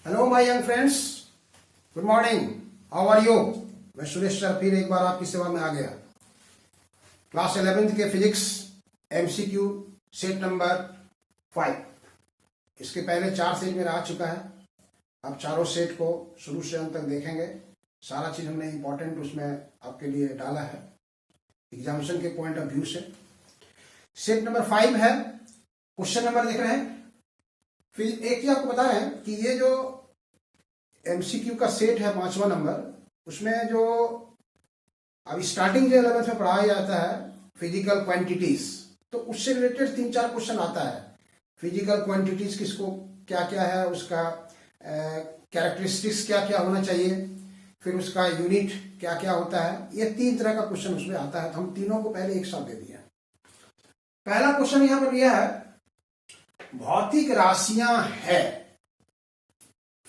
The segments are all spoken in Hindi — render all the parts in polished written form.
Hello my young friends, good morning, how are you. मैं सुरेश सर फिर एक बार आपकी सेवा में आ गया। क्लास 11th के फिजिक्स एमसीक्यू सेट नंबर 5। इसके पहले 4 सेट मेरा आ चुका है। अब चारों सेट को शुरू से अंत तक देखेंगे। सारा चीज हमने इंपॉर्टेंट उसमें आपके लिए डाला है एग्जामिनेशन के पॉइंट ऑफ व्यू से। सेट नंबर 5 है। क्वेश्चन नंबर देख रहे हैं। फिर एक चीज आपको बता रहे हैं कि ये जो एमसीक्यू का सेट है 5वां नंबर, उसमें जो अभी स्टार्टिंग जो 11th में पढ़ाया जाता है फिजिकल क्वांटिटीज, तो उससे रिलेटेड 3-4 क्वेश्चन आता है। फिजिकल क्वांटिटीज किसको क्या क्या है, उसका कैरेक्टरिस्टिक्स क्या क्या होना चाहिए, फिर उसका यूनिट क्या क्या होता है। ये 3 तरह का क्वेश्चन उसमें आता है, तो हम तीनों को पहले एक साथ दे दिया। पहला क्वेश्चन यहां पर यह है, भौतिक राशियां है,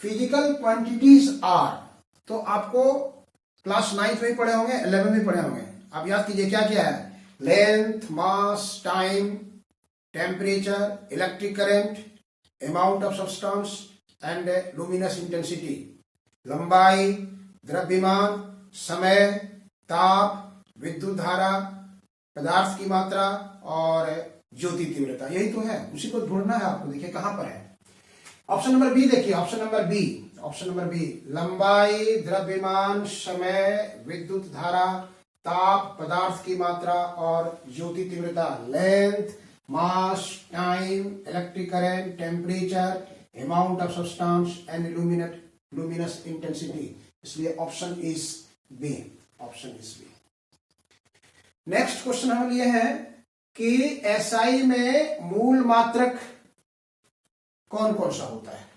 फिजिकल क्वांटिटीज आर। तो आपको क्लास 9th में पढ़े होंगे, 11th में पढ़े होंगे। आप याद कीजिए क्या क्या है। Length, mass, time, temperature, electric current, amount of substance and luminous intensity. लंबाई, द्रव्यमान, समय, ताप, विद्युत धारा, पदार्थ की मात्रा और ज्योति तीव्रता। यही तो है, उसी को ढूंढना है आपको। देखिए कहां पर है। ऑप्शन नंबर बी देखिए, ऑप्शन नंबर बी लंबाई, द्रव्यमान, समय, विद्युत धारा, ताप, पदार्थ की मात्रा और ज्योति तीव्रता। Length, mass, time, electric current, temperature, amount of substance and luminous intensity. इसलिए option is B. Next question हम लिए हैं कि एसआई में मूल मात्रक कौन कौन सा होता है।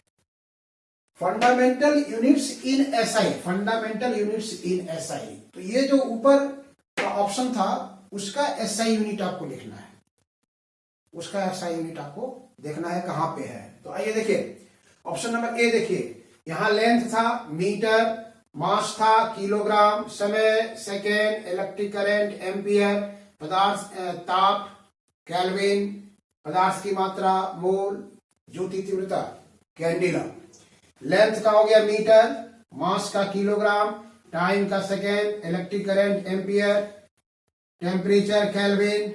Fundamental units in SI. तो ये जो ऊपर का ऑप्शन था उसका एसआई यूनिट आपको लिखना है। उसका एसआई यूनिट आपको देखना है कहां पे है। तो आइए देखिए, ऑप्शन नंबर ए देखिए, यहां लेंथ था मीटर, मास था किलोग्राम, समय सेकेंड, इलेक्ट्रिक करंट एम्पियर, पदार्थ ताप केल्विन, पदार्थ की मात्रा मोल, ज्योति तीव्रता कैंडिला। लेंथ का हो गया मीटर, मास का किलोग्राम, टाइम का second, electric current ampere, temperature kelvin,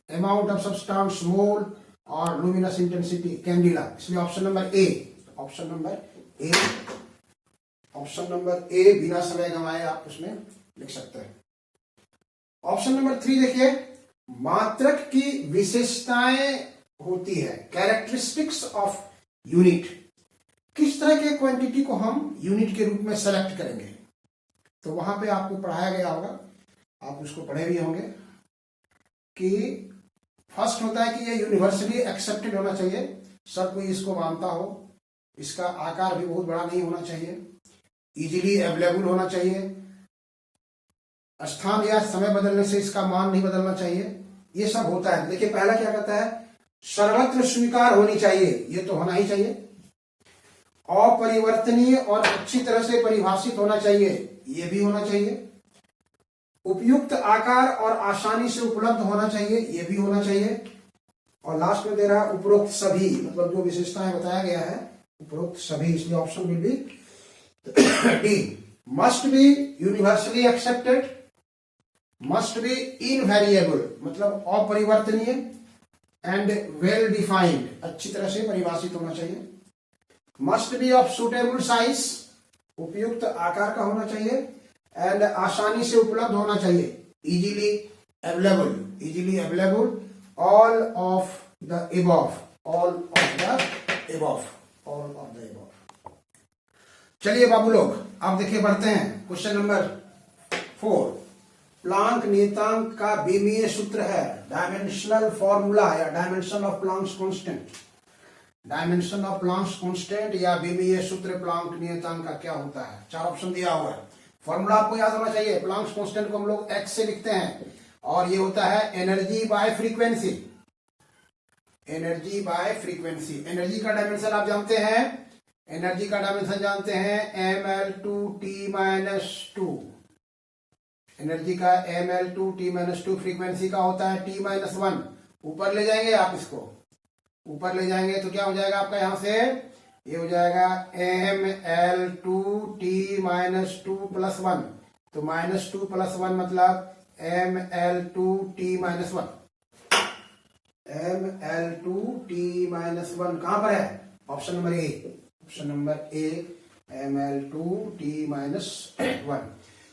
amount of substance mole और लुमिनस इंटेंसिटी कैंडिला। इसलिए ऑप्शन नंबर ए बिना समय गंवाए आप उसमें लिख सकते हैं। ऑप्शन नंबर 3 देखिए, मात्रक की विशेषताएं होती है, कैरेक्टरिस्टिक्स ऑफ यूनिट। किस तरह के क्वांटिटी को हम यूनिट के रूप में सेलेक्ट करेंगे, तो वहां पे आपको पढ़ाया गया होगा, आप उसको पढ़े भी होंगे कि फर्स्ट होता है कि ये यूनिवर्सली एक्सेप्टेड होना चाहिए, सब कोई इसको मानता हो, इसका आकार भी बहुत बड़ा नहीं होना चाहिए, इजीली अवेलेबल होना चाहिए, स्थान या समय बदलने से इसका मान नहीं बदलना चाहिए। ये सब होता है। देखिए पहला क्या कहता है, सर्वत्र स्वीकार होनी चाहिए, ये तो होना ही चाहिए। अपरिवर्तनीय और अच्छी तरह से परिभाषित होना चाहिए, ये भी होना चाहिए। उपयुक्त आकार और आसानी से उपलब्ध होना चाहिए, ये भी होना चाहिए। और लास्ट में दे रहा है उपरोक्त सभी, मतलब जो विशेषताएं बताया गया है उपरोक्त सभी। इसलिए option will be D. Must be universally accepted, must be invariable मतलब अपरिवर्तनीय, एंड वेल डिफाइंड अच्छी तरह से परिभाषित होना चाहिए। Must be of suitable size उपयुक्त आकार का होना चाहिए, एंड आसानी से उपलब्ध होना चाहिए, easily available, all of the above. चलिए बाबू लोग, आप देखिए बढ़ते हैं। क्वेश्चन नंबर 4, प्लांक नियतांक का बीमीय सूत्र है, डायमेंशनल फॉर्मूला या डायमेंशन ऑफ प्लांक्स कांस्टेंट या बीमीय सूत्र प्लांक नियतांक का क्या होता है। 4 ऑप्शन दिया हुआ है। फॉर्मूला आपको याद होना चाहिए। प्लांक्स कांस्टेंट को हम लोग x से लिखते हैं और ये होता है एनर्जी बाय फ्रीक्वेंसी। एनर्जी का डायमेंशन आप जानते हैं, ml/t-2। एनर्जी का ml/t-2, फ्रीक्वेंसी का होता है t-1। ऊपर ले जाएंगे आप, इसको ऊपर ले जाएंगे तो क्या हो जाएगा आपका, यहां से ये हो जाएगा ML2T माइनस 2 प्लस 1, तो माइनस 2 प्लस 1 मतलब ML2T माइनस 1, ML2T माइनस 1 कहां पर है? Option number A, option number A ML2T minus 1।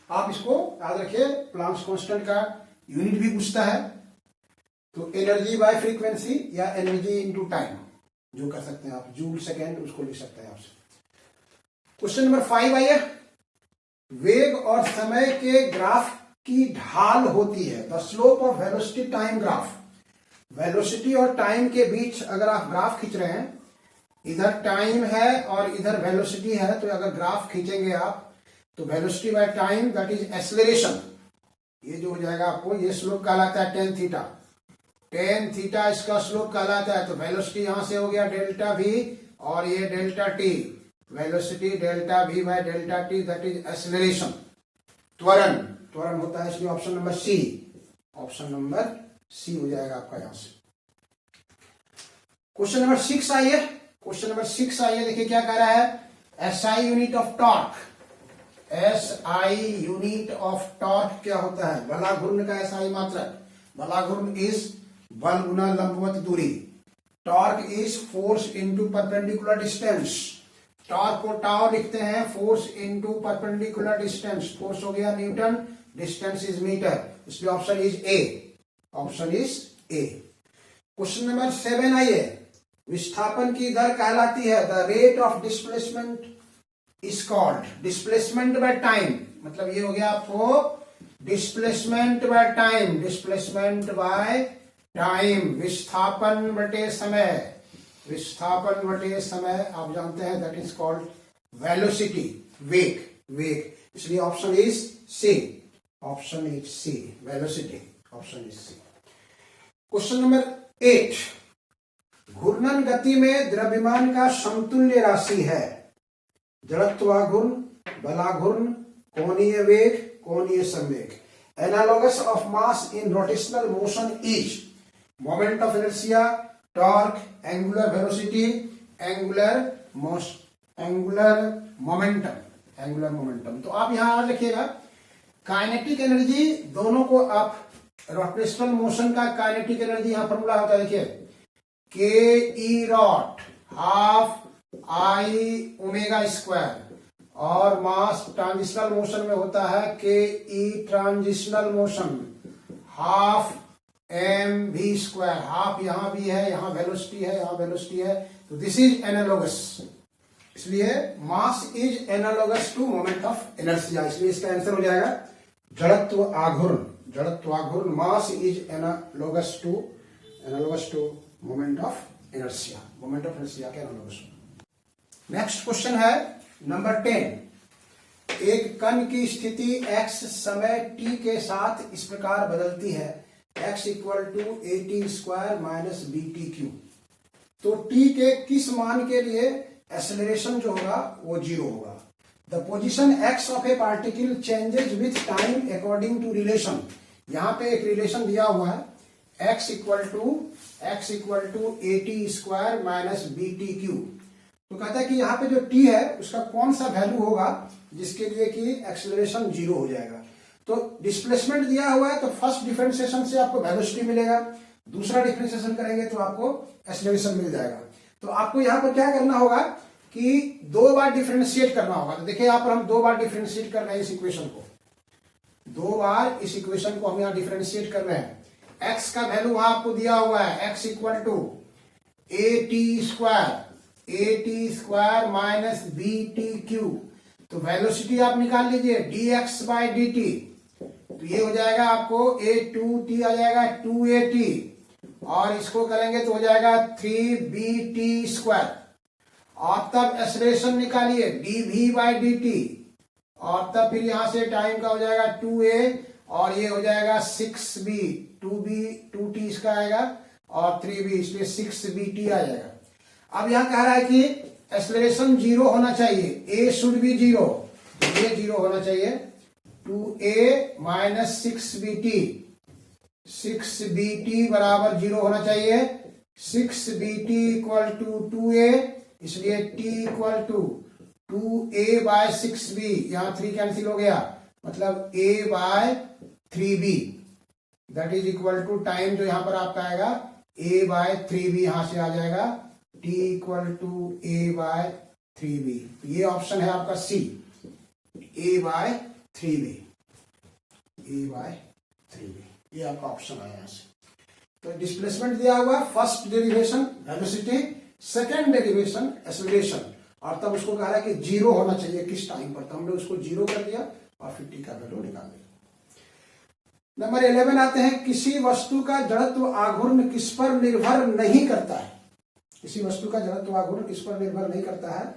आप इसको याद रखिए, प्लांक्स कांस्टेंट का यूनिट भी पूछता है, तो एनर्जी बाय फ्रीक्वेंसी या एनर्जी इनटू टाइम जो कर सकते हैं आप, जूल सेकेंड उसको लिख सकते हैं आपसे। क्वेश्चन नंबर 5 आइए, वेग और समय के ग्राफ की ढाल होती है, the slope of velocity time graph. Velocity और टाइम के बीच अगर आप ग्राफ खींच रहे हैं, इधर टाइम है और इधर वेलोसिटी है, तो अगर ग्राफ खींचेंगे आप तो velocity by time that is acceleration, ये जो हो जाएगा आपको, ये स्लोप कहलाता है टेन थीटा, टेन थीटा इसका स्लोप कहलाता है। तो वेलोसिटी यहां से हो गया डेल्टा वी और ये delta t, velocity delta v by delta t that is acceleration, त्वरण, त्वरण होता है, इसलिए option number C, option number C हो जाएगा आपका यहां से। क्वेश्चन नंबर 6 आइए, क्वेश्चन नंबर 6 आइए, देखिए क्या कह रहा है, SI unit of torque, SI unit of torque क्या होता है? बला घूर्ण का एसआई मात्रक, बला घूर्ण इज बल गुना लंबवत दूरी, torque is force into perpendicular distance, torque को टाउ लिखते हैं, force into perpendicular distance, force हो गया न्यूटन, डिस्टेंस इज मीटर, इसलिए option is A, option is A. Question number 7 आइए, विस्थापन की दर कहलाती है, the rate of displacement is called, displacement by time, मतलब ये हो गया आपको displacement by time, displacement by time, विस्थापन बटे समय, विस्थापन बटे समय आप जानते हैं दैट इज कॉल्ड वेलोसिटी, वेग, वेग, इसलिए option is C, option is C, velocity, option is C. Question number 8, घूर्णन गति में द्रव्यमान का समतुल्य राशि है, जड़त्वाघूर्ण, बलाघूर्ण, कोणीय वेग, कोणीय संवेग। Analogous of mass in rotational motion is moment of inertia, torque, angular velocity, angular momentum, angular momentum. तो आप यहां याद रखिएगा, काइनेटिक एनर्जी दोनों को आप, रोटेशनल मोशन का काइनेटिक एनर्जी यहां फॉर्मूला होता है, देखिए K E rot half I omega square, और मास ट्रांजिशनल मोशन में होता है K E transitional motion half m v square, half यहां भी है, यहां वेलोसिटी है, यहां वेलोसिटी है, तो दिस इज एनालॉगस, इसलिए mass is analogous to moment of inertia, इसलिए इसका आंसर हो जाएगा जड़त्व आघूर्ण, जड़त्व आघूर्ण, mass is analogous to moment of inertia, moment of inertia के एनालॉगस। नेक्स्ट क्वेश्चन है नंबर 10, एक कण की स्थिति x समय t के साथ इस प्रकार बदलती है, x equal to a t square minus b t cube. तो t के किस मान के लिए एक्सेलरेशन जो होगा वो 0 होगा। The position x of a particle changes with time according to relation, यहां पे एक रिलेशन दिया हुआ है, x equal to a t square minus b t cube. तो कहता है कि यहाँ पे जो t है उसका कौन सा वैल्यू होगा जिसके लिए कि एक्सेलरेशन 0 हो जाएगा। तो डिस्प्लेसमेंट दिया हुआ है, तो फर्स्ट डिफरेंशिएशन से आपको वेलोसिटी मिलेगा, दूसरा डिफरेंशिएशन करेंगे तो आपको एक्सेलरेशन मिल जाएगा। तो आपको यहाँ पर क्या करना होगा कि 2 बार डिफरेंशिएट करना होगा। तो देखिए यहाँ पर हम 2 बार डिफरेंशिएट कर रहे हैं इस इक्वेशन को, 2 बार इस इक्वेशन को हम यहाँ डिफरेंशिएट कर रहे हैं। x का वैल्यू वहां आपको दिया हुआ है, x equal to a t square minus b t cube. तो वेलोसिटी आप निकाल लीजिए dx बाई डी टी, तो ये हो जाएगा आपको a2t आ जाएगा 2at, और इसको करेंगे तो हो जाएगा 3bt स्क्वायर, और तब एक्सेलरेशन निकालिए dv बाई डी टी, और तब फिर यहां से टाइम का हो जाएगा 2a, और ये हो जाएगा 6b, 2t इसका आएगा और 3b, इसलिए 6bt आ जाएगा। अब यहां कह रहा है कि एक्सेलरेशन 0 होना चाहिए, a शुड बी 0, ये 0 होना चाहिए, 2a माइनस 6bt बराबर 0 होना चाहिए, 6bt इक्वल टू 2a इसलिए T इक्वल टू 2a/6b, यहां 3 कैंसिल हो गया, मतलब a by 3b, that is equal to time जो यहां पर आपका आएगा a बाय 3b, यहां से आ जाएगा T equal to a by 3b। ये ऑप्शन है आपका C, a by 3b, a by 3b, ये आपका ऑप्शन आया यहां से। तो डिस्प्लेसमेंट दिया हुआ first derivation velocity, second derivation acceleration, और तब उसको कहा है कि जीरो होना चाहिए किस टाइम पर, तो हमने उसको जीरो कर दिया और फिर टी का वैल्यू निकाल दिया। नंबर 11 आते हैं, किसी वस्तु का जड़त्व आघूर्ण किस पर निर्भर नहीं करता है। किसी वस्तु का जड़त्व आघूर्ण किस पर निर्भर नहीं करता है।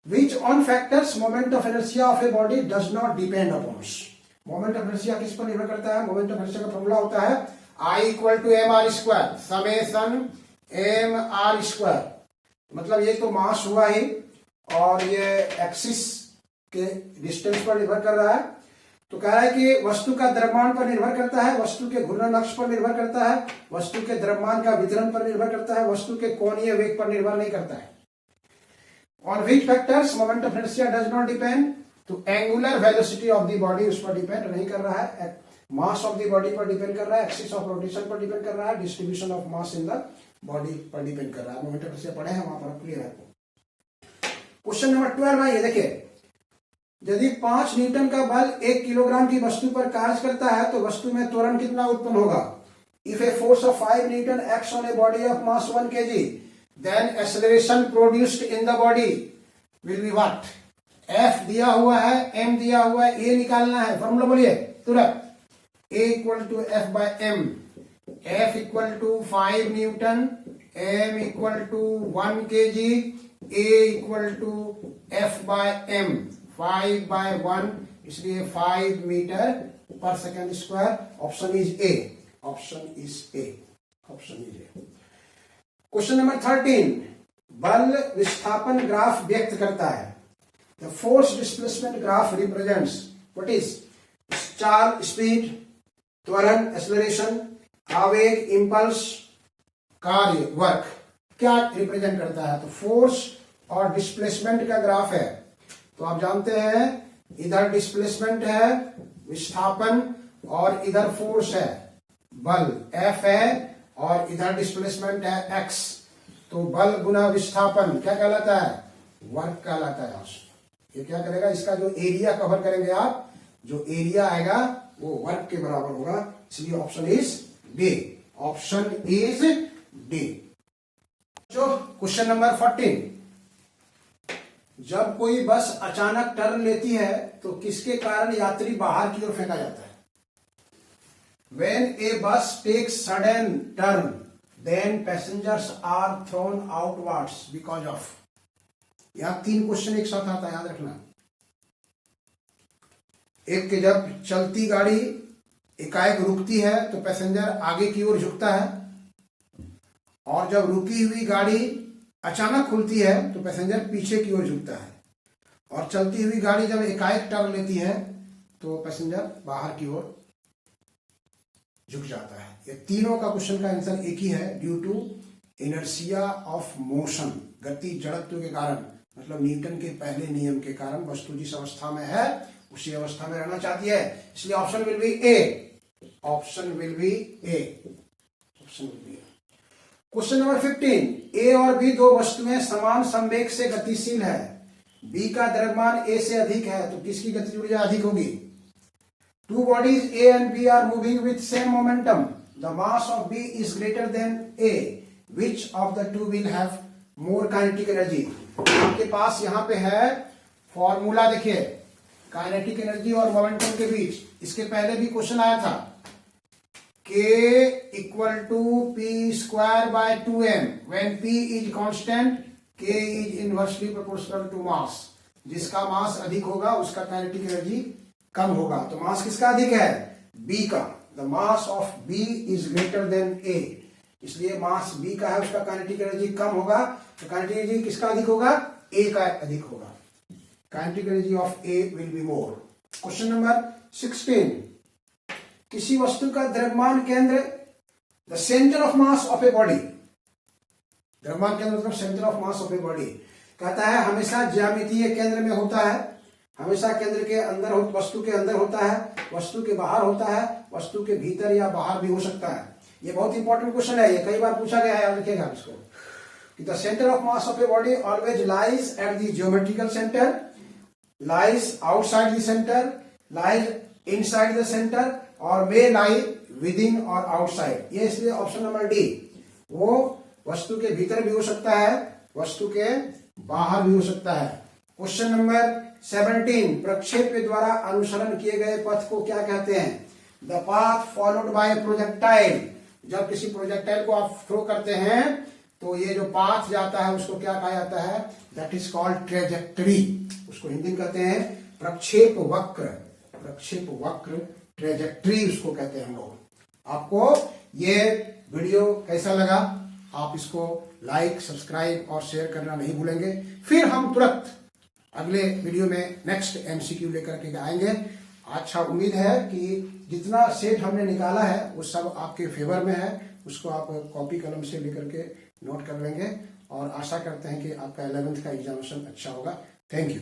Which on factors moment of inertia of a body does not depend upon. Moment of inertia किस पर निर्भर करता है। मोमेंट ऑफ इनर्शिया का फॉर्मूला होता है I equal to m r square summation m r square, मतलब ये तो मास हुआ ही और ये एक्सिस के डिस्टेंस पर निर्भर कर रहा है। तो कह रहा है कि वस्तु का द्रव्यमान पर निर्भर करता है, वस्तु के घूर्णन अक्ष पर निर्भर करता है, वस्तु के द्रव्यमान का वितरण पर निर्भर करता है, वस्तु के कोणीय वेग पर निर्भर नहीं करता है। On which factors moment of inertia does not depend, तो angular velocity of the body उस पर डिपेंड नहीं कर रहा है, मास ऑफ द बॉडी पर डिपेंड कर रहा है, एक्सिस ऑफ रोटेशन पर डिपेंड कर रहा है, distribution of mass in the body पर डिपेंड कर रहा है। मोमेंट ऑफ इनर्शिया पढ़े हैं, वहां पर क्लियर है। क्वेश्चन नंबर 12 है, ये देखिए, यदि 5 न्यूटन का बल 1 किलोग्राम की वस्तु पर कार्य करता है तो वस्तु में त्वरण कितना उत्पन्न होगा। If a force of 5 newton acts on a body of mass 1 kg, then acceleration produced in the body will be what. F दिया हुआ है, M दिया हुआ है, A निकालना है, फॉर्मूला बोलिए तुरंत। A equal to F by M, F equal to 5 newton, M equal to 1 kg, A equal to F by M, 5 by 1, इसलिए 5 मीटर पर second square. Option is A, option is A, option is A. Question number 13, बल विस्थापन ग्राफ व्यक्त करता है। The force displacement graph represents what is चाल, स्पीड, त्वरण, एक्सेलरेशन, आवेग, इंपल्स, कार्य, वर्क, क्या रिप्रेजेंट करता है। तो फोर्स और डिस्प्लेसमेंट का ग्राफ है। तो आप जानते हैं इधर डिस्प्लेसमेंट है, विस्थापन, और इधर फोर्स है, बल F है, और इधर डिस्प्लेसमेंट है x। तो बल गुना विस्थापन क्या कहलाता है, वर्क कहलाता है। ये क्या करेगा, इसका जो एरिया कवर करेंगे आप, जो एरिया आएगा वो वर्क के बराबर होगा, इसलिए option is D, option is D. जो क्वेश्चन नंबर 14, जब कोई बस अचानक टर्न लेती है तो किसके कारण यात्री बाहर की ओर फेंका जाता है। When a bus takes sudden turn, then passengers are thrown outwards because of। यहां 3 क्वेश्चन एक साथ आता है, याद रखना। एक कि जब चलती गाड़ी एकाएक रुकती है तो पैसेंजर आगे की ओर झुकता है, और जब रुकी हुई गाड़ी अचानक खुलती है तो पैसेंजर पीछे की ओर झुकता है, और चलती हुई गाड़ी जब एकाएक टर्न लेती है तो पैसेंजर बाहर की ओर झुक जाता है। ये तीनों का क्वेश्चन का आंसर एक ही है, due to inertia of motion, गति जड़त्व के कारण, मतलब न्यूटन के पहले नियम के कारण वस्तु जिस अवस्था में है उसी अवस्था में रहना चाहती है, इसलिए option will be A, option will be A, option will be A. Question number 15, ए और बी दो वस्तुएं समान संवेग से गतिशील है, बी का द्रव्यमान ए से अधिक है, तो किसकी गतिज ऊर्जा अधिक होगी। Two bodies A and B are moving with same momentum. The mass of B is greater than A. Which of the two will have more kinetic energy? आपके पास यहाँ पे है फॉर्मूला, देखिए काइनेटिक एनर्जी और मोमेंटम के बीच। इसके पहले भी क्वेश्चन आया था, K equal to P square by 2m। When P is constant, K is inversely proportional to mass। जिसका मास अधिक होगा उसका काइनेटिक एनर्जी कम होगा। तो मास किसका अधिक है, B का। The mass of B is greater than A, इसलिए मास B का है, उसका काइनेटिक एनर्जी कम होगा, तो काइनेटिक एनर्जी किसका अधिक होगा, A का अधिक होगा। Kinetic energy of A will be more. Question number 16, किसी वस्तु का द्रव्यमान केंद्र, the centre of mass of a body, द्रव्यमान केंद्र मतलब centre of mass of a body. कहता है हमेशा ज्यामितीय केंद्र में होता है, हमेशा केंद्र के अंदर वस्तु के अंदर होता है, वस्तु के बाहर होता है, वस्तु के भीतर या बाहर भी हो सकता है। ये बहुत इंपॉर्टेंट क्वेश्चन है, ये कई बार पूछा गया है, याद रखिएगा इसको कि the centre of mass of a body always lies at the geometrical centre, lies outside the centre, lies inside the centre और मे लाई विद इन और आउटसाइड। ये इसलिए ऑप्शन नंबर डी, वो वस्तु के भीतर भी हो सकता है, वस्तु के बाहर भी हो सकता है। क्वेश्चन नंबर 17, प्रक्षेप के द्वारा अनुसरण किए गए पथ को क्या कहते हैं? The path followed by projectile. जब किसी प्रोजेक्टाइल को आप थ्रो करते हैं तो ये जो पाथ जाता है उसको क्या कहा जाता है? That is called trajectory. उसको हिंदी में कहते हैं प्रक्षेप वक्र, प्रक्षेप वक्र, ट्रेजेक्टरी उसको कहते हैं हम लोग। आपको ये वीडियो कैसा लगा? आप इसको लाइक, सब्सक्राइब और शेयर करना नहीं भूलेंगे। फिर हम तुरंत अगले वीडियो में नेक्स्ट एमसीक्यू लेकर के आएंगे। अच्छा, उम्मीद है कि जितना सेट हमने निकाला है वो सब आपके फेवर में है, उसको आप कॉपी कलम से लेकर के नोट कर लेंगे और आशा करते हैं कि आपका 11th का एग्जामिनेशन अच्छा होगा। Thank you.